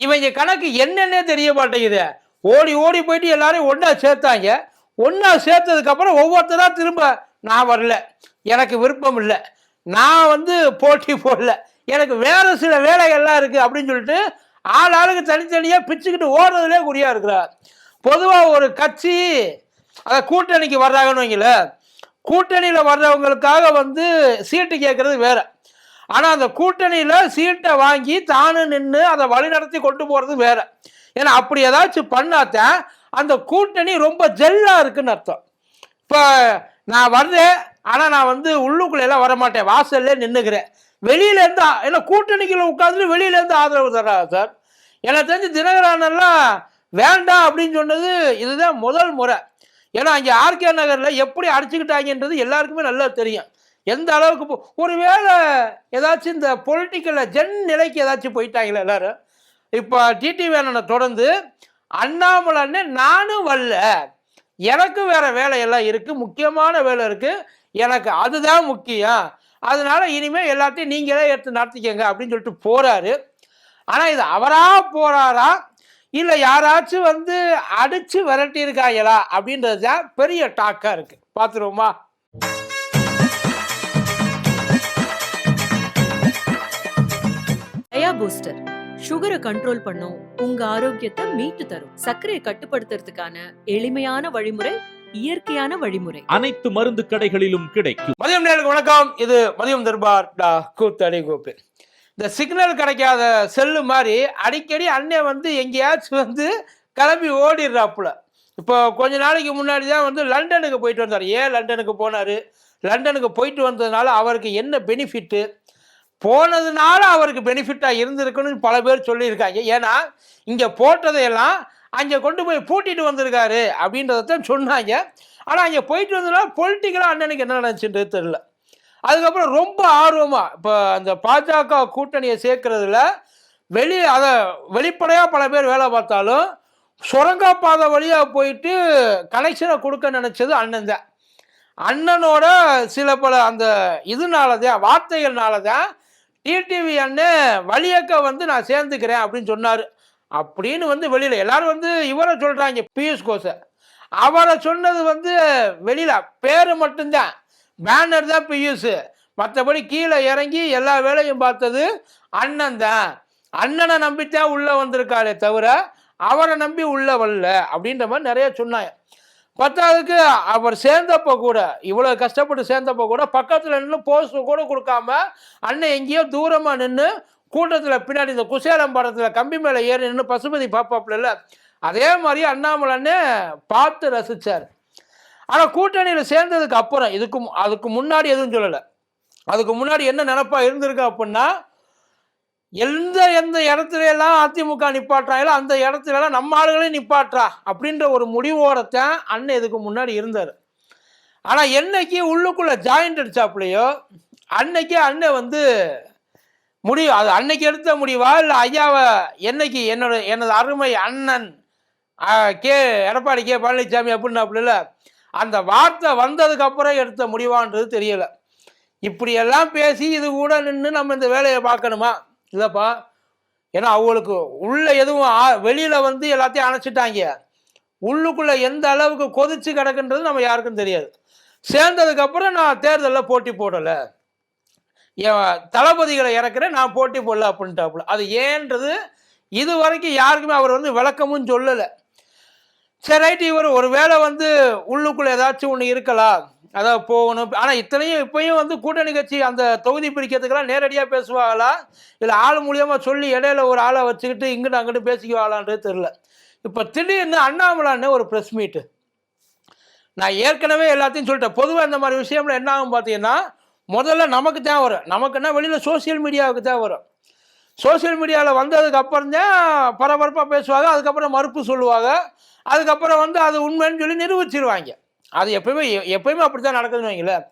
இவங்க கணக்கு என்னன்னே தெரிய மாட்டேங்குது. ஓடி ஓடி போயிட்டு எல்லாரையும் ஒண்ணா சேர்த்தாங்க. ஒண்ணா சேர்த்ததுக்கு அப்புறம் ஒவ்வொருத்தரா திரும்ப நான் வரல. எனக்கு விருப்பம் இல்ல. நான் வந்து போட்டி போடல. எனக்கு வேற சில வேலைகள்லாம் இருக்கு அப்படின்னு சொல்லிட்டு ஆள் ஆளுக்கு தனித்தனியா பிச்சுக்கிட்டு ஓடுறதுலயே குறியா இருக்கிறார். பொதுவா ஒரு கட்சி கூட்டணிக்கு வர்றாங்கன்னு வைங்களேன். கூட்டணியில வர்றவங்களுக்காக வந்து சீட்டு கேட்கறது வேற. ஆனா அந்த கூட்டணியில சீட்டை வாங்கி தானும் நின்று அதை வழிநடத்தி கொண்டு போறது வேற. ஏன்னா அப்படி ஏதாச்சும் பண்ணாதான் அந்த கூட்டணி ரொம்ப ஜெல்லா இருக்குன்னு அர்த்தம். இப்ப நான் வர்றேன், ஆனா நான் வந்து உள்ளுக்குள்ள எல்லாம் வரமாட்டேன், வாசல்ல நின்னுக்கிறேன். வெளியில இருந்து ஏன்னா கூட்டணிக்குள்ள உட்கார்ந்து வெளியில இருந்து ஆதரவு தர்றாங்க சார். எனக்கு தெரிஞ்சு தினகரனெல்லாம் வேண்டாம் அப்படின்னு சொன்னது இதுதான் முதல் முறை. ஏன்னா அங்கே ஆர்கே நகர்ல எப்படி அடிச்சுக்கிட்டாங்கன்றது எல்லாருக்குமே நல்லா தெரியும். எந்த அளவுக்கு ஒருவேளை ஏதாச்சும் இந்த பொலிட்டிக்கல்ல ஜென் நிலைக்கு ஏதாச்சும் போயிட்டாங்களா எல்லாரும். இப்போ டிடிவி அண்ணனை தொடர்ந்து அண்ணாமலை அண்ணன் நானும் வரல, எனக்கு வேற வேலையெல்லாம் இருக்கு, முக்கியமான வேலை இருக்கு, எனக்கு அதுதான் முக்கியம், அதனால இனிமே எல்லாத்தையும் நீங்களே எடுத்து நடத்திக்கங்க அப்படின்னு சொல்லிட்டு போறாரு. ஆனா இது அவரா போறாரா இல்ல யாராச்சும் வந்து அடிச்சு விரட்டி இருக்காங்களா அப்படின்றது தான் பெரிய டாக்கா இருக்கு. பாத்துருவோமா? டயா பூஸ்டர் சுகரை கண்ட்ரோல் பண்ணும், உங்க ஆரோக்கியத்தை மீட்டு தரும். சர்க்கரையை கட்டுப்படுத்துறதுக்கான எளிமையான வழிமுறை, இயற்கையான வழிமுறை. அனைத்து மருந்து கடைகளிலும் கிடைக்கும். மதியம் நேருக்கு வணக்கம். இது மதியம் தர்பார் கூத்தடி கோப்பு. இந்த சிக்னல் கிடைக்காத செல்லு மாதிரி அடிக்கடி அண்ணன் வந்து எங்கேயாச்சும் வந்து கிளம்பி ஓடிடுறாப்புல. இப்போ கொஞ்ச நாளைக்கு முன்னாடி தான் வந்து லண்டனுக்கு போயிட்டு வந்தார். ஏன் லண்டனுக்கு போனார், லண்டனுக்கு போயிட்டு வந்ததுனால அவருக்கு என்ன பெனிஃபிட்டு, போனதுனால அவருக்கு பெனிஃபிட்டாக இருந்திருக்குன்னு பல பேர் சொல்லியிருக்காங்க. ஏன்னா இங்கே போட்டதையெல்லாம் அங்கே கொண்டு போய் பூட்டிட்டு வந்திருக்காரு அப்படின்றதான் சொன்னாங்க. ஆனால் அங்கே போயிட்டு வந்ததுனால பொலிட்டிக்கலாக அண்ணனுக்கு என்ன நினச்சின்றது தெரியல. அதுக்கப்புறம் ரொம்ப ஆர்வமாக இப்போ அந்த பாஜக கூட்டணியை சேர்க்கறதுல அதை வெளிப்படையாக பல பேர் வேலை பார்த்தாலும் சுரங்கப்பாதை வழியாக போயிட்டு கனெக்ஷனை கொடுக்க நினச்சது அண்ணன் தான். அண்ணனோட சில பல அந்த இதனால தான், வார்த்தைகள்னால தான் டிடிவி அண்ணன் வழியக்க வந்து நான் சேர்ந்துக்கிறேன் அப்படின்னு சொன்னார். அப்படின்னு வந்து வெளியில் எல்லாரும் வந்து இவரை சொல்கிறாங்க, பியூஷ் கோஷை. அவரை சொன்னது வந்து வெளியில் பேர் மட்டும்தான், பேனர் தான் பியூஷ். மற்றபடி கீழே இறங்கி எல்லா வேலையும் பார்த்தது அண்ணன் தான். அண்ணனை நம்பித்தான் உள்ளே வந்திருக்காளே தவிர அவரை நம்பி உள்ளே வரல அப்படின்ற மாதிரி நிறைய சொன்னாங்க. பத்தாவதுக்கு அவர் சேர்ந்தப்போ கூட, இவ்வளோ கஷ்டப்பட்டு சேர்ந்தப்போ கூட பக்கத்தில் நின்று போஸ்ட் கூட கொடுக்காம அண்ணன் எங்கேயோ தூரமாக நின்று கூட்டத்தில் பின்னாடி இந்த குசேலம் படத்தில் கம்பி மேலே ஏறி நின்று பசுபதி பாப்பாப்புல அதே மாதிரி அண்ணாமலை அண்ணன் பார்த்து ரசித்தார். ஆனால் கூட்டணியில் சேர்ந்ததுக்கு அப்புறம் அதுக்கு முன்னாடி எதுவும் சொல்லலை. அதுக்கு முன்னாடி என்ன நினப்பா இருந்திருக்கு அப்படின்னா, எந்த இடத்துல எல்லாம் அதிமுக நிப்பாட்டுறாங்களோ அந்த இடத்துல எல்லாம் நம்ம ஆளுகளையும் நிப்பாட்டுறா அப்படின்ற ஒரு முடிவோடத்தான் அண்ணன் இதுக்கு முன்னாடி இருந்தார். ஆனால் என்னைக்கு உள்ளுக்குள்ள ஜாயிண்ட் அடிச்சாப்புலையோ அன்னைக்கு அண்ணன் வந்து முடிவு, அது அன்னைக்கு எடுத்த முடிவா இல்லை ஐயாவை என்னைக்கு எனது அருமை அண்ணன் எடப்பாடி பழனிசாமி அப்படின்னாப்புல அந்த வார்த்தை வந்ததுக்கு அப்புறம் எடுத்த முடிவான்றது தெரியல. இப்படியெல்லாம் பேசி இது கூட நின்று நம்ம இந்த வேலையை பார்க்கணுமா? இல்லைப்பா. ஏன்னா அவங்களுக்கு உள்ள எதுவும் வெளியில வந்து எல்லாத்தையும் அணைச்சிட்டாங்க. உள்ளுக்குள்ள எந்த அளவுக்கு கொதிச்சு கிடக்குன்றது நம்ம யாருக்கும் தெரியாது. சேர்ந்ததுக்கு அப்புறம் நான் தேர்தலில் போட்டி போடலை, தளபதிகளை இறக்குறேன், நான் போட்டி போடல அப்படின்ட்டாப்புல. அது ஏன்றது இது வரைக்கும் யாருக்குமே அவர் வந்து விளக்கமும் சொல்லலை. சரி ரைட்டு, இவர் ஒரு வேளை வந்து உள்ளுக்குள்ள ஏதாச்சும் ஒன்று இருக்கலாம், அதாவது போகணும். ஆனால் இத்தனையும் இப்பயும் வந்து கூட்டணி கட்சி அந்த தொகுதி பிரிக்கிறதுக்கெல்லாம் நேரடியாக பேசுவாங்களா இல்லை ஆள் மூலியமாக சொல்லி இடையில ஒரு ஆளை வச்சுக்கிட்டு இங்கிட்டு அங்கிட்டு பேசிக்குவாங்களான்றது தெரில. இப்போ திடீர்னு அண்ணாமலான்னு ஒரு ப்ரெஸ் மீட்டு. நான் ஏற்கனவே எல்லாத்தையும் சொல்லிட்டேன். பொதுவாக இந்த மாதிரி விஷயம்ல என்ன ஆகும் பார்த்தீங்கன்னா, முதல்ல நமக்கு தான் வரும். நமக்குன்னா வெளியில் சோசியல் மீடியாவுக்கு தான் வரும். சோசியல் மீடியாவில் வந்ததுக்கு அப்புறம் தான் பரபரப்பாக பேசுவாங்க, அதுக்கப்புறம் மறுப்பு சொல்லுவாங்க, அதுக்கப்புறம் வந்து அது உண்மைன்னு சொல்லி நிரூபிச்சிருவாங்க. அது எப்பயுமே அப்படி தான் நடக்குதுன்னு வைங்களேன்.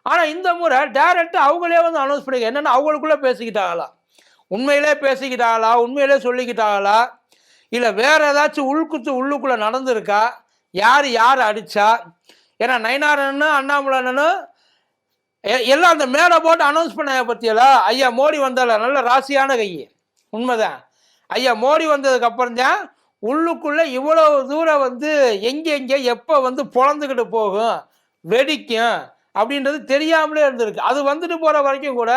ஆனால் இந்த முறை டைரக்டாக அவங்களே வந்து அனௌன்ஸ் பண்ணிக்க என்னென்னா, அவங்களுக்குள்ளே பேசிக்கிட்டாங்களா, உண்மையிலே பேசிக்கிட்டாங்களா, உண்மையிலே சொல்லிக்கிட்டாங்களா, இல்லை வேற ஏதாச்சும் உள்ளுக்குள்ளே நடந்திருக்கா, யார் அடித்தா. ஏன்னா நயினாரனும் அண்ணாமலைனும் எல்லாம் அந்த மேடை போட்டு அனௌன்ஸ் பண்ண பற்றியெல்லாம் ஐயா மோடி வந்தால நல்ல ராசியான கை, உண்மைதான். ஐயா மோடி வந்ததுக்கு அப்புறம் தான் உள்ளுக்குள்ள இவ்வளவு தூரம் வந்து எங்கே எப்போ வந்து பொழந்துக்கிட்டு போகும், வெடிக்கும் அப்படின்றது தெரியாமலே இருந்திருக்கு. அது வந்துட்டு போகிற வரைக்கும் கூட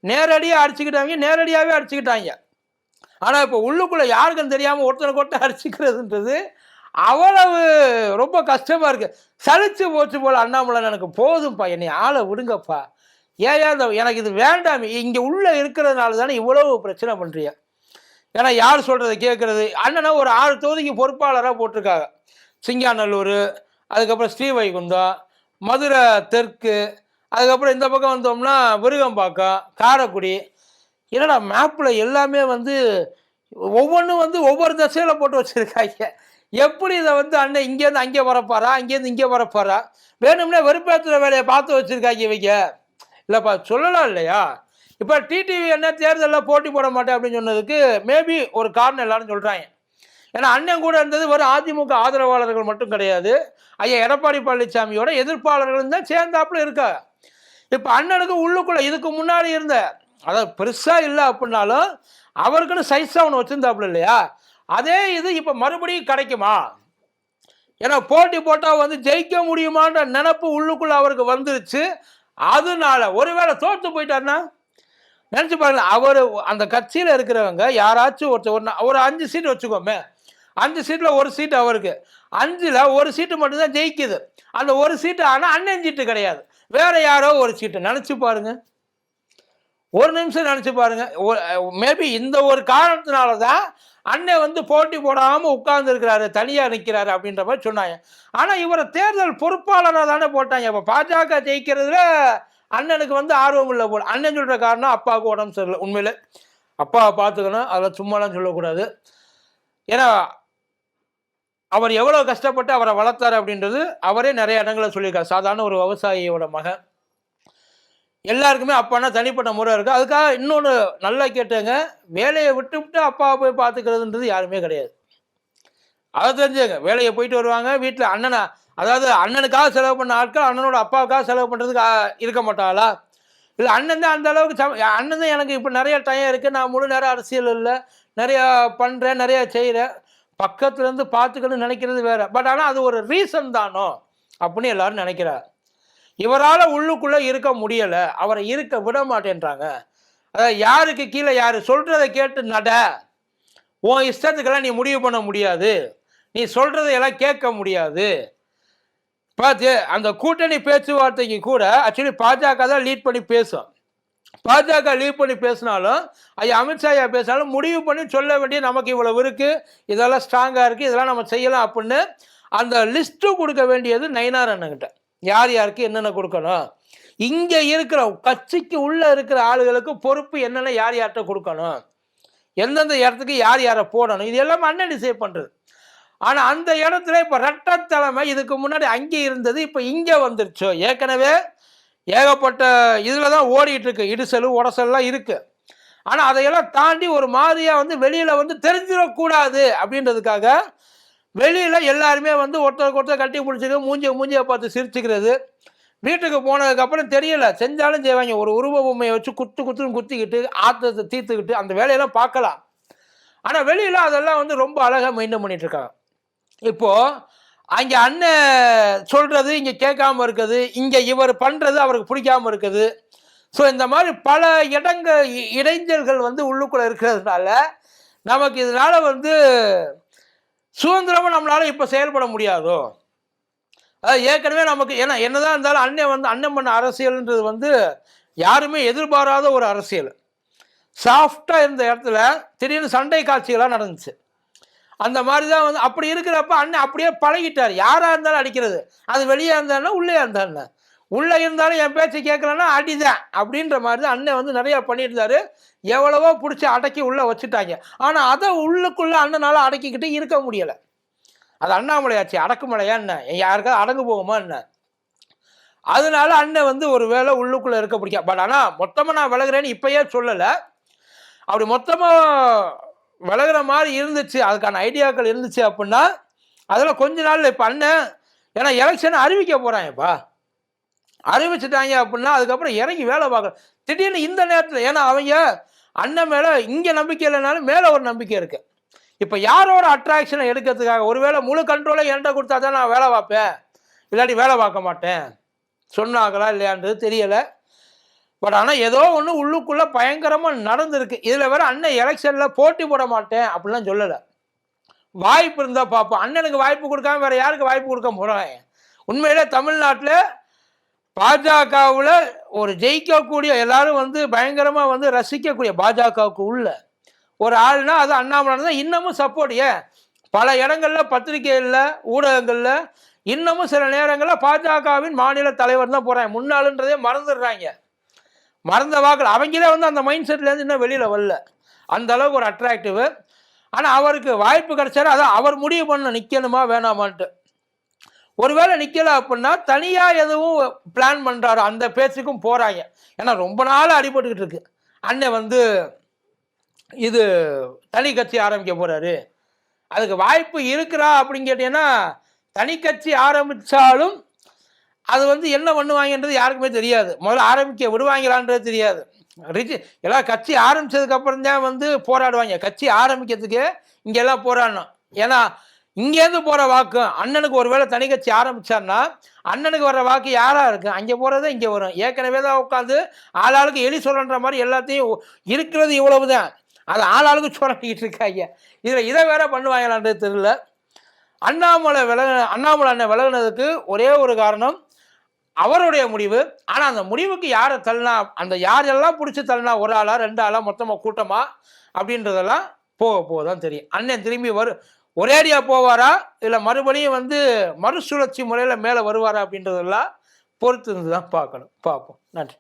நேரடியாக அடிச்சுக்கிட்டாங்க, நேரடியாகவே அடிச்சுக்கிட்டாங்க. ஆனால் இப்போ உள்ளுக்குள்ளே யாருக்கும் தெரியாமல் ஒருத்தனை கொட்ட அடிச்சுக்கிறதுன்றது அவ்வளவு ரொம்ப கஷ்டமாக இருக்குது. சலிச்சு போச்சு போல் அண்ணாமலை, எனக்கு போதும்ப்பா, என்னை ஆளை விடுங்கப்பா, ஏன் எனக்கு இது வேண்டாம், இங்கே உள்ளே இருக்கிறதுனால தானே இவ்வளவு பிரச்சனை பண்ணுறிய. ஏன்னா யார் சொல்கிறத கேட்குறது. அண்ணனா ஒரு 6 தொகுதிக்கு பொறுப்பாளராக போட்டிருக்காங்க. சிங்காநல்லூர், அதுக்கப்புறம் ஸ்ரீவைகுண்டம், மதுரை தெற்கு, அதுக்கப்புறம் இந்த பக்கம் வந்தோம்னா விருகம்பாக்கம், காரைக்குடி. என்னடா மேப்பில் எல்லாமே வந்து ஒவ்வொன்றும் வந்து ஒவ்வொரு திசையில் போட்டு வச்சுருக்காங்க. எப்படி இதை வந்து அண்ணன் இங்கேருந்து அங்கே வரப்பாரா, அங்கேருந்து இங்கே வரப்பாரா, வேணும்னே வெறுப்பேற்றுற வேலையை பார்த்து வச்சுருக்காங்க இவங்க. இல்லைப்பா சொல்லலாம் இல்லையா. இப்போ டிடிவி என்ன தேர்தலில் போட்டி போட மாட்டேன் அப்படின்னு சொன்னதுக்கு மேபி ஒரு காரணம் எல்லாரும் சொல்கிறாங்க. ஏன்னா அண்ணன் கூட இருந்தது ஒரு அதிமுக ஆதரவாளர்கள் மட்டும் கிடையாது, ஐயா எடப்பாடி பழனிசாமியோட எதிர்ப்பாளர்கள் தான் சேர்ந்தாப்புல இருக்காங்க. இப்போ அண்ணனுக்கு உள்ளுக்குள்ளே இதுக்கு முன்னாடி இருந்த, அதாவது பெருசாக இல்லை அப்படின்னாலும் அவருக்குன்னு சைஸாக ஒன்று வச்சுருந்தாப்புல இல்லையா, அதே இது இப்போ மறுபடியும் கிடைக்குமா. ஏன்னா போட்டி போட்டால் வந்து ஜெயிக்க முடியுமான்ற நினப்பு உள்ளுக்குள்ளே அவருக்கு வந்துருச்சு. அதனால ஒருவேளை தோற்று போயிட்டாருன்னா நினச்சி பாருங்க, அவர் அந்த கட்சியில் இருக்கிறவங்க யாராச்சும் ஒரு 5 சீட் வச்சுக்கோமே, 5 சீட்டில் ஒரு சீட்டு அவருக்கு, 5ல் ஒரு சீட்டு மட்டும்தான் ஜெயிக்குது. அந்த ஒரு சீட்டு ஆனால் அண்ணன் சீட்டு கிடையாது, வேற யாரோ ஒரு சீட்டு. நினச்சி பாருங்க, ஒரு நிமிஷம் நினச்சி பாருங்க. மேபி இந்த ஒரு காரணத்தினால தான் அண்ணன் வந்து போட்டி போடாமல் உட்கார்ந்து இருக்கிறாரு, தனியாக நிற்கிறாரு அப்படின்ற மாதிரி சொன்னாங்க. ஆனால் இவரை தேர்தல் பொறுப்பாளராக தானே போட்டாங்க. இப்போ பாஜக ஜெயிக்கிறதுல அண்ணனுக்கு வந்து ஆர்வம் இல்லை போல். அண்ணன் சொல்கிற காரணம் அப்பாவுக்கு உடம்பு சரியில்லை. உண்மையிலே அப்பாவை பார்த்துக்கணும், அதில் சும்மாலாம் சொல்லக்கூடாது. ஏன்னா அவர் எவ்வளோ கஷ்டப்பட்டு அவரை வளர்த்தார் அப்படின்றது அவரே நிறைய இடங்களில் சொல்லியிருக்காரு. சாதாரண ஒரு விவசாயியோட மகன், எல்லாருக்குமே அப்பானா தனிப்பட்ட முறை இருக்குது. அதுக்காக இன்னொன்று நல்லா கேட்டுங்க, வேலையை விட்டு அப்பாவை போய் பார்த்துக்கிறதுன்றது யாருமே கிடையாது. அதை தெரிஞ்சுங்க. வேலையை போயிட்டு வருவாங்க, வீட்டில் அண்ணனை, அதாவது அண்ணனுக்காக செலவு பண்ண ஆட்கள் அண்ணனோட அப்பாவுக்காக செலவு பண்ணுறதுக்கு இருக்க மாட்டாங்களா? இல்லை அண்ணன் தான் அந்த அளவுக்கு அண்ணன் தான் எனக்கு இப்போ நிறைய டைம் இருக்குது, நான் முழு நேரம் அரசியல் இல்லை, நிறையா பண்ணுறேன், நிறையா செய்கிறேன், பக்கத்துலேருந்து பார்த்துக்கணும்னு நினைக்கிறது வேறு. பட் ஆனால் அது ஒரு ரீசன் தானோ அப்படின்னு எல்லாரும் நினைக்கிறார். இவரால் உள்ளுக்குள்ளே இருக்க முடியலை, அவரை இருக்க விட மாட்டேன்றாங்க. அதாவது யாருக்கு கீழே யார் சொல்கிறத கேட்டு நட, உன் இஷ்டத்துக்கெல்லாம் நீ முடிவு பண்ண முடியாது, நீ சொல்கிறதையெல்லாம் கேட்க முடியாது. பார்த்து அந்த கூட்டணி பேச்சுவார்த்தைக்கு கூட ஆக்சுவலி பாஜக தான் லீட் பண்ணி பேசும். பாஜக லீட் பண்ணி பேசினாலும் ஐயா அமித்ஷா பேசினாலும் முடிவு பண்ணி சொல்ல வேண்டிய நமக்கு இவ்வளவு இருக்குது, இதெல்லாம் ஸ்ட்ராங்காக இருக்குது, இதெல்லாம் நம்ம செய்யலாம் அப்படின்னு அந்த லிஸ்ட்டு கொடுக்க வேண்டியது நயினார் அண்ணன்கிட்ட. யார் யாருக்கு என்னென்ன கொடுக்கணும், இங்கே இருக்கிற கட்சிக்கு உள்ளே இருக்கிற ஆளுகளுக்கு பொறுப்பு என்னென்ன யார் யார்கிட்ட கொடுக்கணும், எந்தெந்த இடத்துக்கு யார் யாரை போடணும், இது எல்லாமே அண்ணன் டிசைட் பண்ணுறது. ஆனால் அந்த இடத்துல இப்போ ரெட்டத்தலைமை இதுக்கு முன்னாடி அங்கே இருந்தது, இப்போ இங்கே வந்துருச்சோ. ஏற்கனவே ஏகப்பட்ட இதில் தான் ஓடிட்டு இருக்கு, இடிசல் உடசல்லாம் இருக்குது. ஆனால் அதையெல்லாம் தாண்டி ஒரு மாதிரியாக வந்து வெளியில் வந்து தெரிஞ்சிடக்கூடாது அப்படின்றதுக்காக வெளியில் எல்லாருமே வந்து ஒருத்தருக்கு ஒருத்தர் கட்டி பிடிச்சிக்க மூஞ்சியை பார்த்து சிரிச்சுக்கிறது. வீட்டுக்கு போனதுக்கப்புறம் தெரியல, செஞ்சாலும் செய்வாங்க, ஒரு உருவ பொம்மையை வச்சு குத்துன்னு குத்திக்கிட்டு ஆத்தத்தை தீர்த்துக்கிட்டு அந்த வேலையெல்லாம் பார்க்கலாம். ஆனால் வெளியில் அதெல்லாம் வந்து ரொம்ப அழகாக மெயின்டைன் பண்ணிட்டு இருக்காங்க. இப்போது அங்கே அண்ணன் சொல்கிறது இங்கே கேட்காம இருக்குது, இங்கே இவர் பண்ணுறது அவருக்கு பிடிக்காமல் இருக்குது. ஸோ இந்த மாதிரி பல இடைஞ்சல்கள் வந்து உள்ளுக்குள்ளே இருக்கிறதுனால நமக்கு இதனால் வந்து சுதந்திரமாக நம்மளால் இப்போ செயல்பட முடியாதோ. அதாவது ஏற்கனவே நமக்கு ஏன்னா என்னதான் இருந்தாலும் அண்ணன் பண்ண அரசியல்ன்றது வந்து யாருமே எதிர்பாராத ஒரு அரசியல். சாஃப்டாக இருந்த இடத்துல திடீர்னு சண்டை காட்சிகளாக நடந்துச்சு. அந்த மாதிரி தான் வந்து அப்படி இருக்கிறப்ப அண்ணன் அப்படியே பழகிட்டார். யாராக இருந்தாலும் அடிக்கிறது, அது வெளியே இருந்தாலும் உள்ளே இருந்தாலும், உள்ளே இருந்தாலும் என் பேச்சு கேட்கலன்னா அடிதான் அப்படின்ற மாதிரி தான் அண்ணன் வந்து நிறையா பண்ணியிருந்தாரு. எவ்வளவோ பிடிச்சி அடக்கி உள்ளே வச்சுட்டாங்க. ஆனால் அதை உள்ளுக்குள்ளே அண்ணனால் அடக்கிக்கிட்டு இருக்க முடியலை. அது அண்ணாமலையாச்சு, அடக்குமலையா என்ன, யாருக்காவது அடங்கு போகுமா என்ன. அதனால அண்ணன் வந்து ஒரு வேளை உள்ளுக்குள்ளே இருக்க பிடிக்கும். பட் ஆனால் மொத்தமாக நான் விலகிறேன்னு இப்போயே சொல்லலை. அப்படி மொத்தமாக விலகிற மாதிரி இருந்துச்சு, அதுக்கான ஐடியாக்கள் இருந்துச்சு அப்படின்னா அதில் கொஞ்ச நாள் இப்போ அண்ணன் ஏன்னா எலெக்ஷனை அறிவிக்க போகிறாங்கப்பா, அறிவிச்சிட்டாங்க அப்படின்னா அதுக்கப்புறம் இறங்கி வேலை பார்க்கணும். திடீர்னு இந்த நேரத்தில் ஏன்னா அவங்க அண்ணன் மேலே இங்கே நம்பிக்கை இல்லைனாலும் மேலே ஒரு நம்பிக்கை இருக்குது. இப்போ யாரோட அட்ராக்ஷனை எடுக்கிறதுக்காக ஒருவேளை முழு கண்ட்ரோலை என்கிட்ட கொடுத்தா தான் நான் வேலை பார்ப்பேன், இல்லாட்டி வேலை பார்க்க மாட்டேன் சொன்னாங்களா இல்லையான்றது தெரியலை. பட் ஆனால் ஏதோ ஒன்று உள்ளுக்குள்ளே பயங்கரமாக நடந்திருக்கு. இதில் வேறு அண்ணன் எலெக்ஷனில் போட்டி போட மாட்டேன் அப்படிலாம் சொல்லலை. வாய்ப்பு இருந்தால் பார்ப்போம். அண்ணனுக்கு வாய்ப்பு கொடுக்காம வேறு யாருக்கு வாய்ப்பு கொடுக்க போகிறாங்க? உண்மையிலே தமிழ்நாட்டில் பாஜகவில் ஒரு ஜெயிக்கக்கூடிய எல்லாரும் வந்து பயங்கரமாக வந்து ரசிக்கக்கூடிய பாஜகவுக்கு உள்ள ஒரு ஆள்னா அது அண்ணாமலை தான். இன்னமும் சப்போர்ட் பல இடங்களில் பத்திரிகைகளில் ஊடகங்களில் இன்னமும் சில நேரங்களில் பாஜகவின் மாநில தலைவர் தான் போகிறாங்க. முன்னாளுன்றதே மறந்துடுறாங்க. மறந்த வாக்கில் அவங்களே வந்து அந்த மைண்ட் செட்லேருந்து இன்னும் வெளியில் வரல. அந்த அளவுக்கு ஒரு அட்ராக்டிவ். ஆனால் அவருக்கு வாய்ப்பு கிடைச்சாரு. அதான் அவர் முடிவு பண்ண நிற்கணுமா வேணாமான்ட்டு. ஒருவேளை நிற்கலை அப்படின்னா தனியாக எதுவும் பிளான் பண்ணுறாரு, அந்த பேச்சுக்கும் போகிறாங்க. ஏன்னா ரொம்ப நாள் அடிபட்டுக்கிட்டு இருக்கு. அண்ணன் வந்து இது தனி கட்சி ஆரம்பிக்க போகிறாரு, அதுக்கு வாய்ப்பு இருக்கிறா அப்படின்னு கேட்டீங்கன்னா, தனி கட்சி ஆரம்பித்தாலும் அது வந்து என்ன பண்ணுவாங்கன்றது யாருக்குமே தெரியாது. முதல்ல ஆரம்பிக்க விடுவாங்களான்றது தெரியாது. எல்லாம் கட்சி ஆரம்பித்ததுக்கப்புறம் தான் வந்து போராடுவாங்க. கட்சி ஆரம்பிக்கிறதுக்கு இங்கெல்லாம் போராடணும். ஏன்னா இங்கேருந்து போகிற வாக்கு அண்ணனுக்கு ஒருவேளை தனி கட்சி ஆரம்பித்தார்னா அண்ணனுக்கு வர்ற வாக்கு யாராக இருக்குது? அங்கே போகிறத இங்கே வரும். ஏற்கனவே தான் உட்காந்து ஆளாளுக்கு எலி சொல்கிற மாதிரி எல்லாத்தையும் இருக்கிறது இவ்வளவு தான், அது ஆளாளுக்கு சொல்லிக்கிட்டு இருக்காங்க. இதில் இதை வேற பண்ணுவாங்களான்றது தெரியல. அண்ணாமலை அண்ணன் விலகினதுக்கு ஒரே ஒரு காரணம் அவருடைய முடிவு. ஆனால் அந்த முடிவுக்கு யாரை தள்ளினா, அந்த யாரெல்லாம் பிடிச்சி தள்ளினா, ஒரு ஆளா ரெண்டு ஆளா மொத்தமாக கூட்டமா அப்படின்றதெல்லாம் போக தான் தெரியும். அண்ணன் திரும்பி ஒரேடியா போவாரா இல்லை மறுபடியும் வந்து மறுசுழற்சி முறையில் மேலே வருவாரா அப்படின்றதெல்லாம் பொறுத்து இருந்து தான் பார்ப்போம். நன்றி.